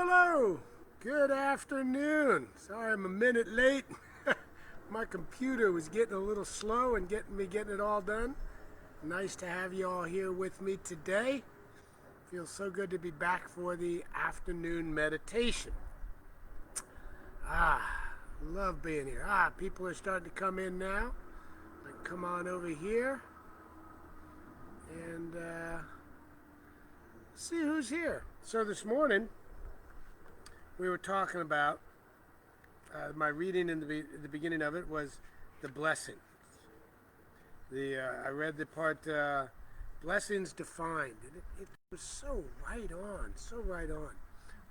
hello. Good afternoon. Sorry I'm a minute late. My computer was getting a little slow and getting it all done. Nice to have you all here with me today. Feels so good to be back for the afternoon meditation. Love being here. People are starting to come in now. I can come on over here and see who's here. So this morning we were talking about my reading in the beginning of it was the blessing. I read the part blessings defined. It was so right on, so right on.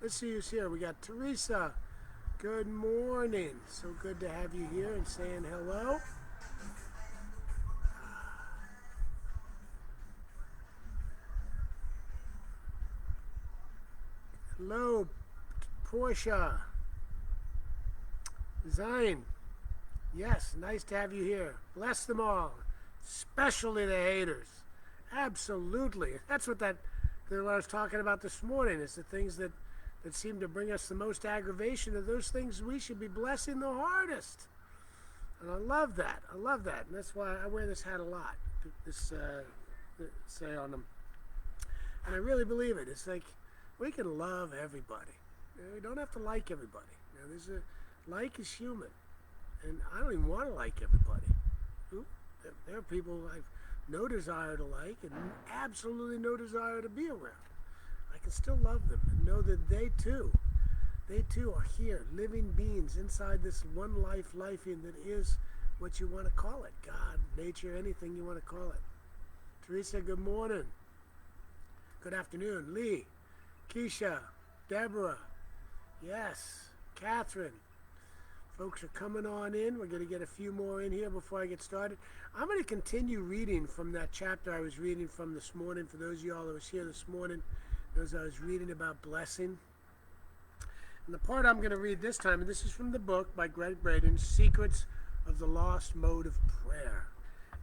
Let's see who's here. We got Teresa. Good morning. So good to have you here and saying hello. Hello, Portia. Zion. Yes, nice to have you here. Bless them all, especially the haters. Absolutely. That's what I was talking about this morning. It's the things that seem to bring us the most aggravation, are those things we should be blessing the hardest. And I love that. I love that. And that's why I wear this hat a lot. This say on them. And I really believe it. It's like we can love everybody. We don't have to like everybody. Like is human. And I don't even want to like everybody. There are people I've no desire to like and absolutely no desire to be around. I can still love them and know that they too are here, living beings inside this one lifing that is what you want to call it. God, nature, anything you want to call it. Teresa, good morning. Good afternoon. Lee, Keisha, Deborah, yes, Catherine. Folks are coming on in. We're going to get a few more in here before I get started. I'm going to continue reading from that chapter I was reading from this morning. For those of y'all that was here this morning, as I was reading about blessing. And the part I'm going to read this time, and this is from the book by Gregg Braden, Secrets of the Lost Mode of Prayer.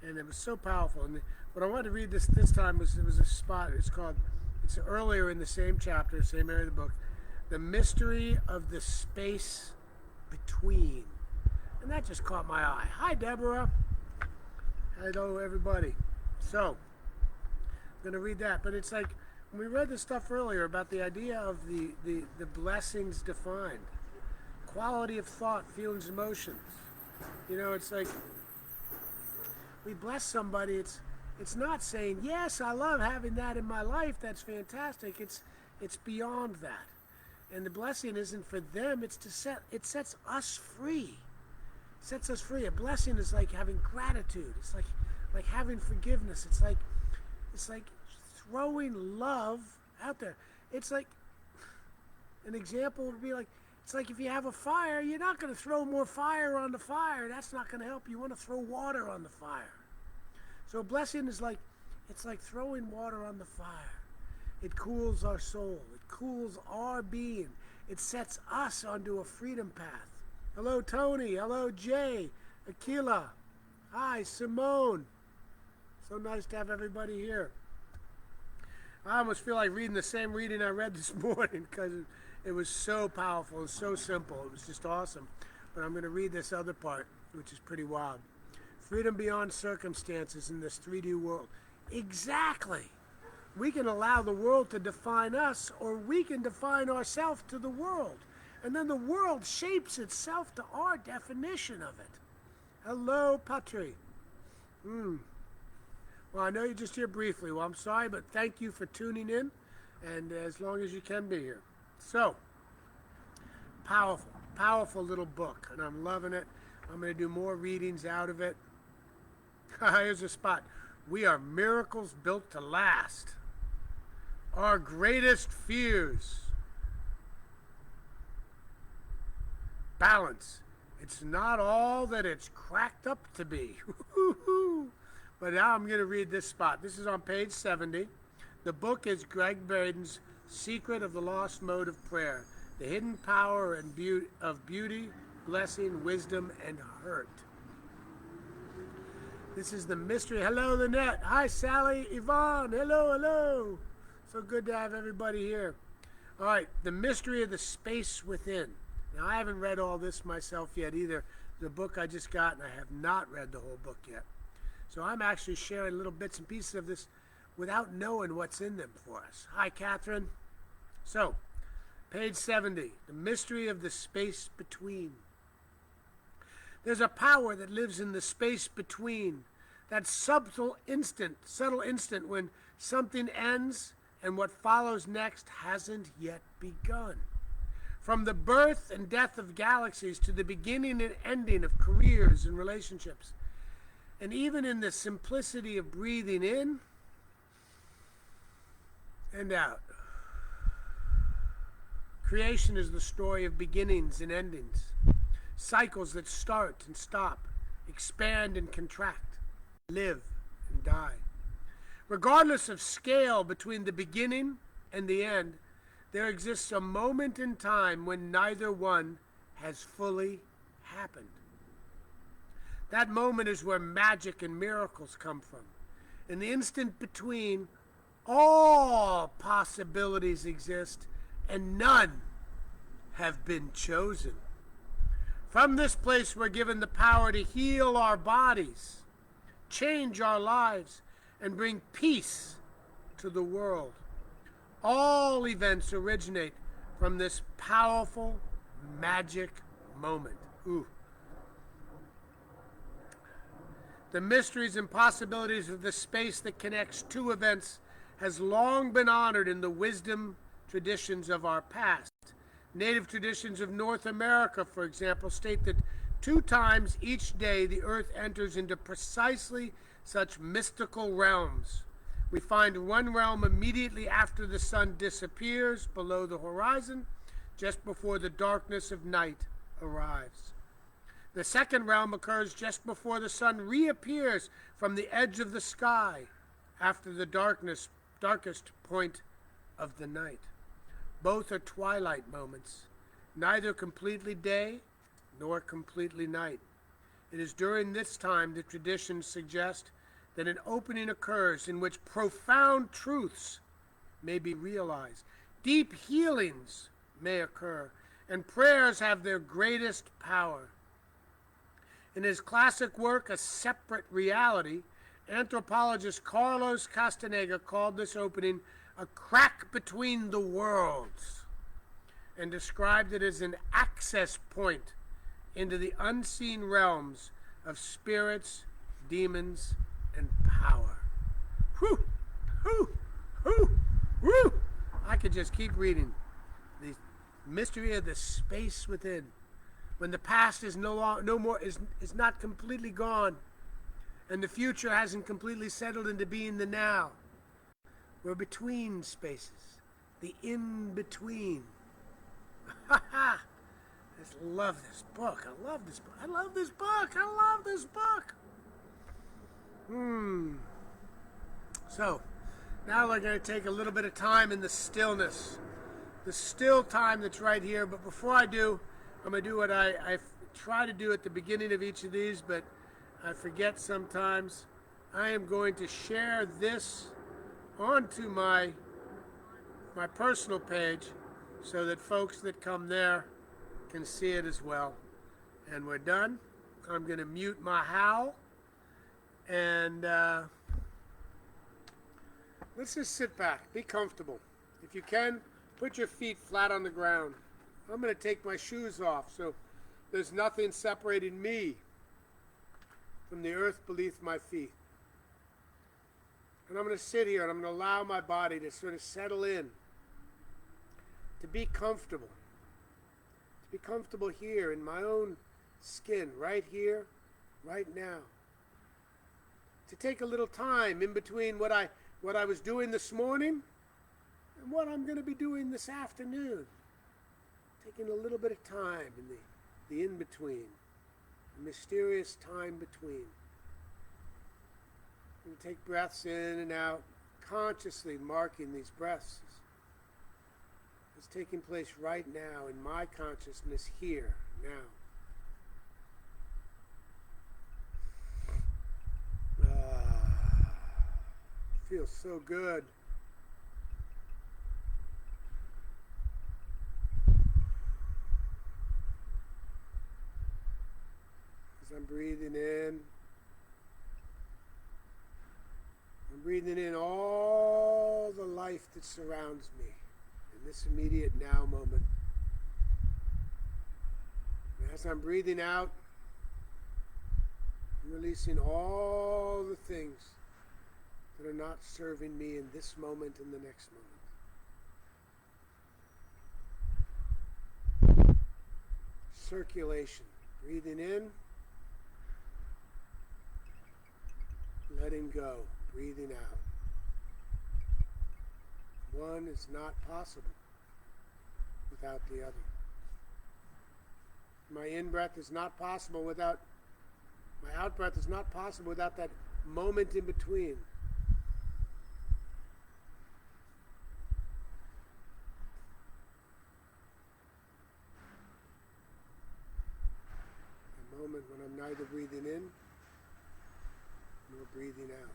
And it was so powerful. And what I wanted to read this time was a spot. It's earlier in the same chapter, same area of the book, The Mystery of the Space Between. And that just caught my eye. Hi, Deborah. Hello, everybody. So, I'm going to read that. But it's like, we read this stuff earlier about the idea of the blessings defined. Quality of thought, feelings, emotions. It's like we bless somebody. It's not saying, yes, I love having that in my life. That's fantastic. It's beyond that. And the blessing isn't for them. It sets us free. It sets us free. A blessing is like having gratitude. It's like having forgiveness. It's like throwing love out there. It's like, an example would be like, it's like if you have a fire, you're not going to throw more fire on the fire. That's not going to help. You want to throw water on the fire. So a blessing is like, it's like throwing water on the fire. It cools our soul. It cools our being. It sets us onto a freedom path. Hello, Tony. Hello, Jay. Aquila. Hi, Simone. So nice to have everybody here. I almost feel like reading the same reading I read this morning because it was so powerful and so simple. It was just awesome. But I'm going to read this other part, which is pretty wild. Freedom beyond circumstances in this 3D world. Exactly. We can allow the world to define us, or we can define ourselves to the world. And then the world shapes itself to our definition of it. Hello, Patri. Well, I know you're just here briefly. Well, I'm sorry, but thank you for tuning in, and as long as you can be here. So, powerful little book, and I'm loving it. I'm going to do more readings out of it. Here's a spot. We are miracles built to last. Our greatest fears. Balance. It's not all that it's cracked up to be. But now I'm going to read this spot. This is on page 70. The book is Gregg Braden's Secret of the Lost Mode of Prayer. The Hidden Power and of Beauty, Blessing, Wisdom, and Hurt. This is the mystery. Hello, Lynette. Hi, Sally. Yvonne. Hello, hello. So good to have everybody here. All right, the mystery of the space within. Now, I haven't read all this myself yet either. The book I just got, and I have not read the whole book yet. So I'm actually sharing little bits and pieces of this without knowing what's in them for us. Hi, Catherine. So, page 70, the mystery of the space between. There's a power that lives in the space between, that subtle instant when something ends and what follows next hasn't yet begun. From the birth and death of galaxies to the beginning and ending of careers and relationships, and even in the simplicity of breathing in and out. Creation is the story of beginnings and endings, cycles that start and stop, expand and contract, live and die. Regardless of scale between the beginning and the end, there exists a moment in time when neither one has fully happened. That moment is where magic and miracles come from. In the instant between, all possibilities exist and none have been chosen. From this place, we're given the power to heal our bodies, change our lives, and bring peace to the world. All events originate from this powerful, magic moment. Ooh. The mysteries and possibilities of the space that connects two events has long been honored in the wisdom traditions of our past. Native traditions of North America, for example, state that 2 times each day the earth enters into precisely such mystical realms. We find one realm immediately after the sun disappears below the horizon, just before the darkness of night arrives. The second realm occurs just before the sun reappears from the edge of the sky after the darkest point of the night. Both are twilight moments, neither completely day nor completely night. It is during this time that traditions suggest that an opening occurs in which profound truths may be realized, deep healings may occur, and prayers have their greatest power. In his classic work, A Separate Reality, anthropologist Carlos Castaneda called this opening a crack between the worlds and described it as an access point into the unseen realms of spirits, demons, and power. Whew! Whew! Whew! Whew! I could just keep reading. The mystery of the space within. When the past is is not completely gone, and the future hasn't completely settled into being the now. We're between spaces, the in-between. Ha ha! I just love this book. I love this book. I love this book. I love this book. So, now we're going to take a little bit of time in the stillness. The still time that's right here. But before I do, I'm going to do what I try to do at the beginning of each of these, but I forget sometimes. I am going to share this onto my personal page so that folks that come there can see it as well. And we're done. I'm going to mute my howl, and let's just sit back, be comfortable. If you can, put your feet flat on the ground. I'm going to take my shoes off so there's nothing separating me from the earth beneath my feet. And I'm going to sit here and I'm going to allow my body to sort of settle in, to be comfortable. To be comfortable here in my own skin, right here, right now. To take a little time in between what I was doing this morning and what I'm going to be doing this afternoon. Taking a little bit of time in the in-between, the mysterious time between. And take breaths in and out, consciously marking these breaths. It's taking place right now in my consciousness here, now. Feels so good. Breathing in all the life that surrounds me in this immediate now moment. And as I'm breathing out, I'm releasing all the things that are not serving me in this moment and the next moment. Circulation. Breathing in, letting go, breathing out. One is not possible without the other. My in-breath is not possible without, my out-breath is not possible without that moment in between. A moment when I'm neither breathing in nor breathing out.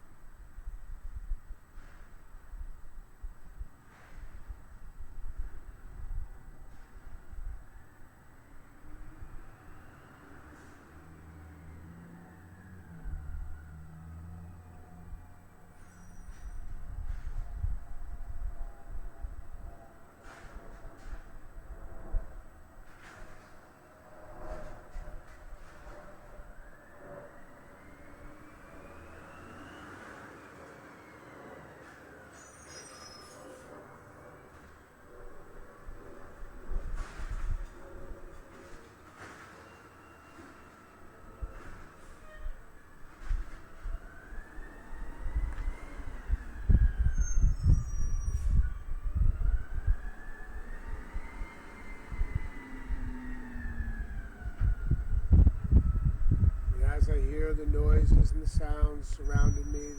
As I hear the noises and the sounds surrounding me,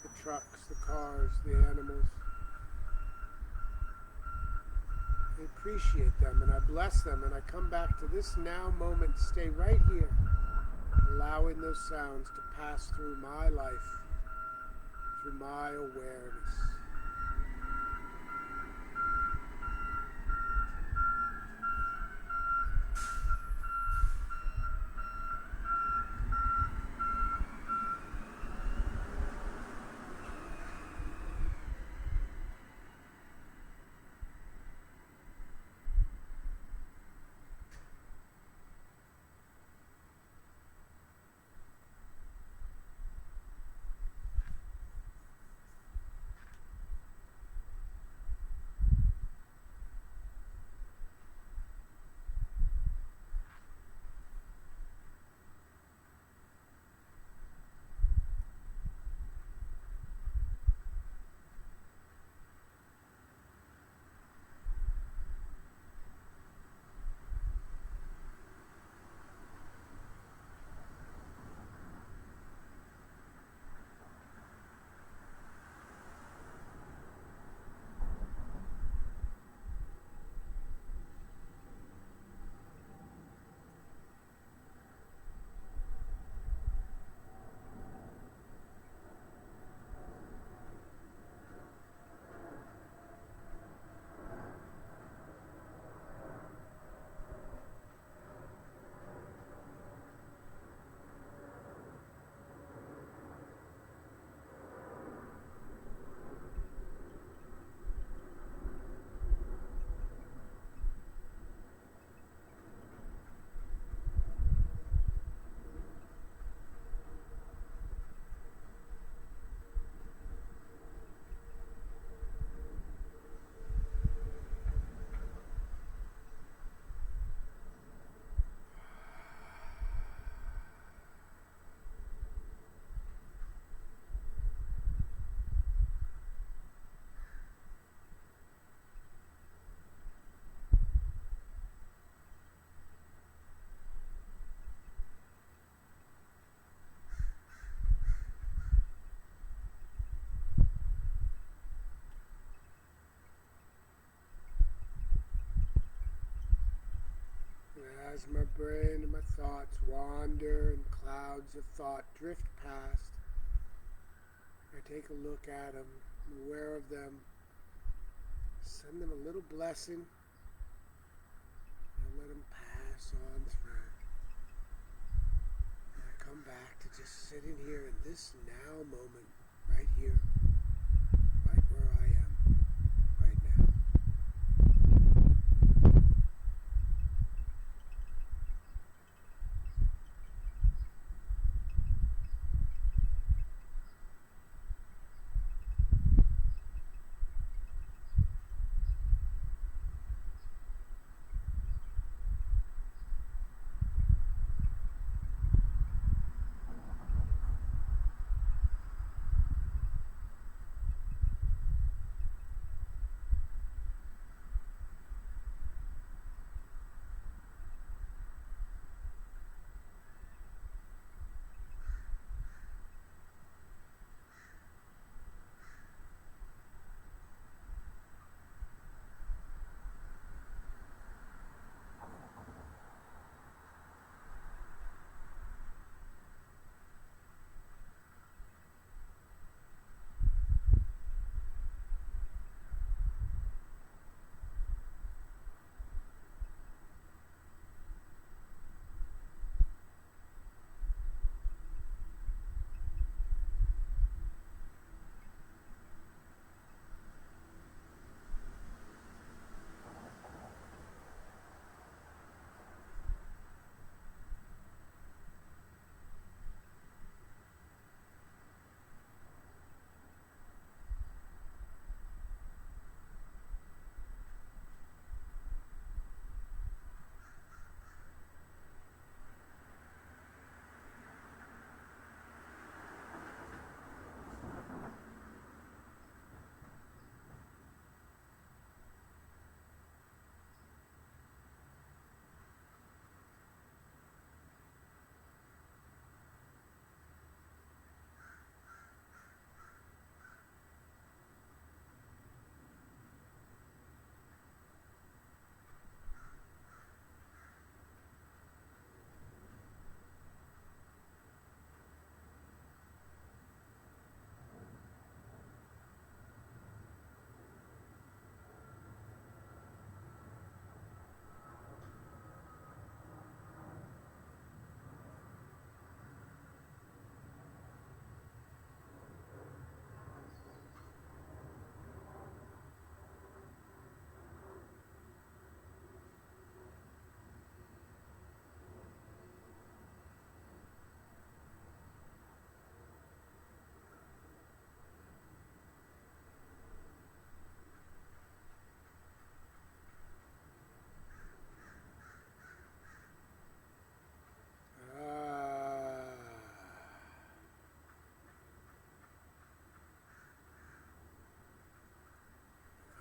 the trucks, the cars, the animals, I appreciate them and I bless them, and I come back to this now moment, stay right here, allowing those sounds to pass through my life, through my awareness. As my brain and my thoughts wander and clouds of thought drift past, I take a look at them, I'm aware of them, send them a little blessing, and let them pass on through. And I come back to just sitting here in this now moment right here, right where I am, right now.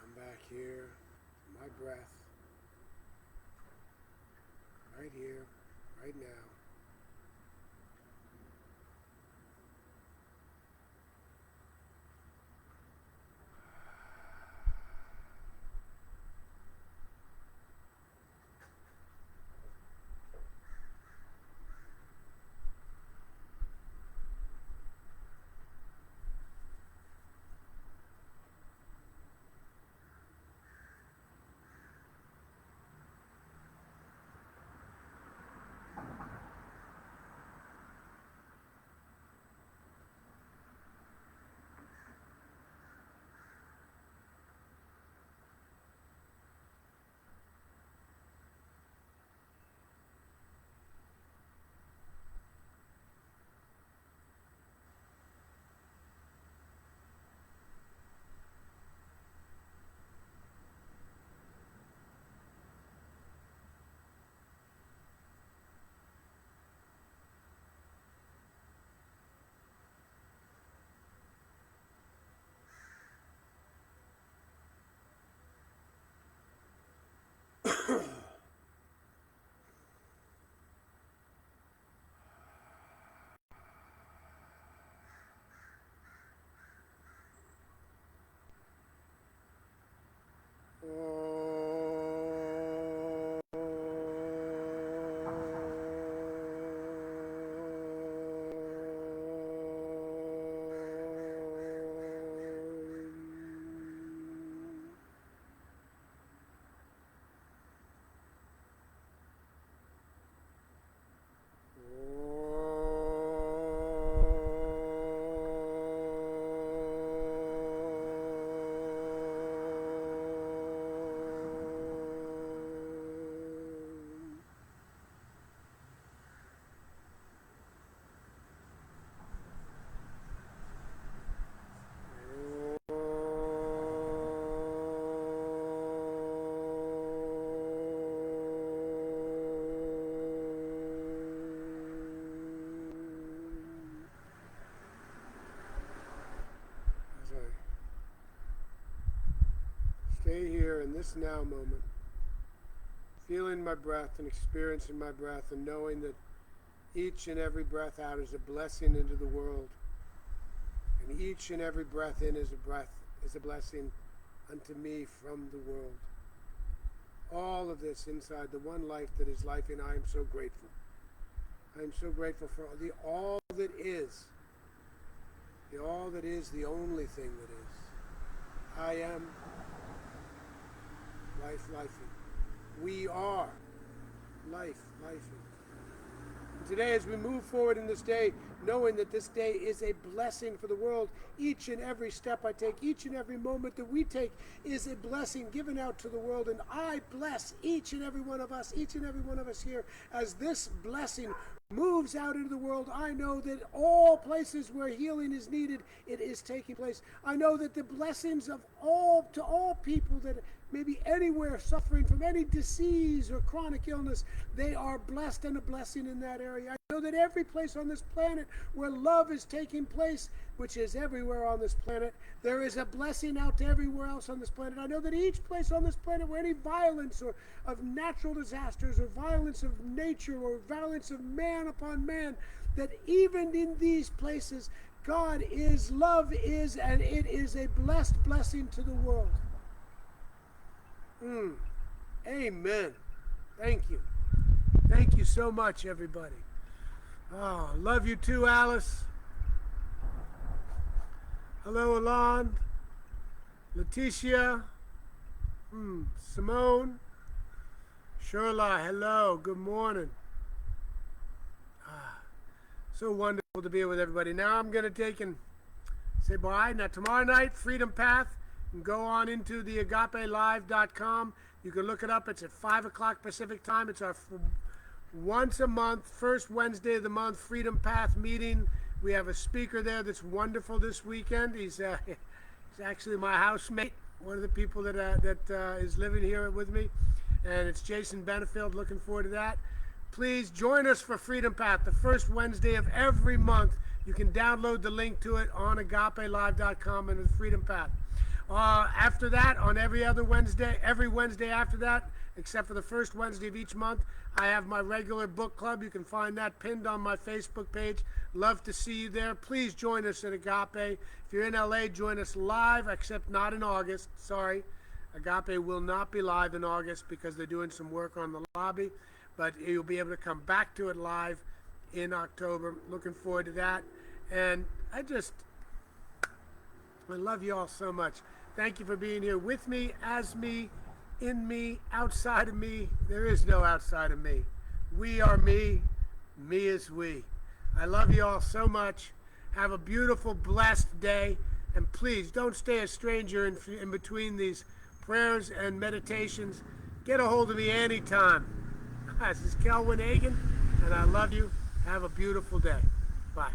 Come back here, my breath, right here, right now. stay here in this now moment, feeling my breath and experiencing my breath and knowing that each and every breath out is a blessing into the world. And each and every breath in is a blessing unto me from the world. All of this inside the one life that is life, and I am so grateful. I am so grateful for the all that is. The all that is, the only thing that is. I am life, lifing. We are life, lifing. Today, as we move forward in this day, knowing that this day is a blessing for the world, each and every step I take, each and every moment that we take is a blessing given out to the world. And I bless each and every one of us here, as this blessing moves out into the world. I know that all places where healing is needed, it is taking place. I know that the blessings of all people that maybe anywhere suffering from any disease or chronic illness, they are blessed and a blessing in that area. I know that every place on this planet where love is taking place, which is everywhere on this planet, there is a blessing out to everywhere else on this planet. I know that each place on this planet where any violence or of natural disasters or violence of nature or violence of man upon man, that even in these places, God is, love is, and it is a blessed blessing to the world. Amen. Thank you. Thank you so much, everybody. Oh, love you too, Alice. Hello, Alon. Leticia. Simone. Shirla, hello. Good morning. So wonderful to be here with everybody. Now I'm going to take and say bye. Now, tomorrow night, Freedom Path. And go on into the agapelive.com. You can look it up. It's at 5 o'clock Pacific time. It's our once a month, first Wednesday of the month, Freedom Path meeting. We have a speaker there that's wonderful this weekend. He's actually my housemate, one of the people that is living here with me. And it's Jason Benefield. Looking forward to that. Please join us for Freedom Path, the first Wednesday of every month. You can download the link to it on agapelive.com and the Freedom Path. After that, on every Wednesday after that, except for the first Wednesday of each month, I have my regular book club. You can find that pinned on my Facebook page. Love to see you there. Please join us at Agape. If you're in LA, join us live, except not in August. Sorry. Agape will not be live in August because they're doing some work on the lobby, but you'll be able to come back to it live in October. Looking forward to that. And I love you all so much. Thank you for being here with me, as me, in me, outside of me. There is no outside of me. We are me. Me is we. I love you all so much. Have a beautiful, blessed day. And please don't stay a stranger in between these prayers and meditations. Get a hold of me anytime. This is Kelvin Hagan, and I love you. Have a beautiful day. Bye.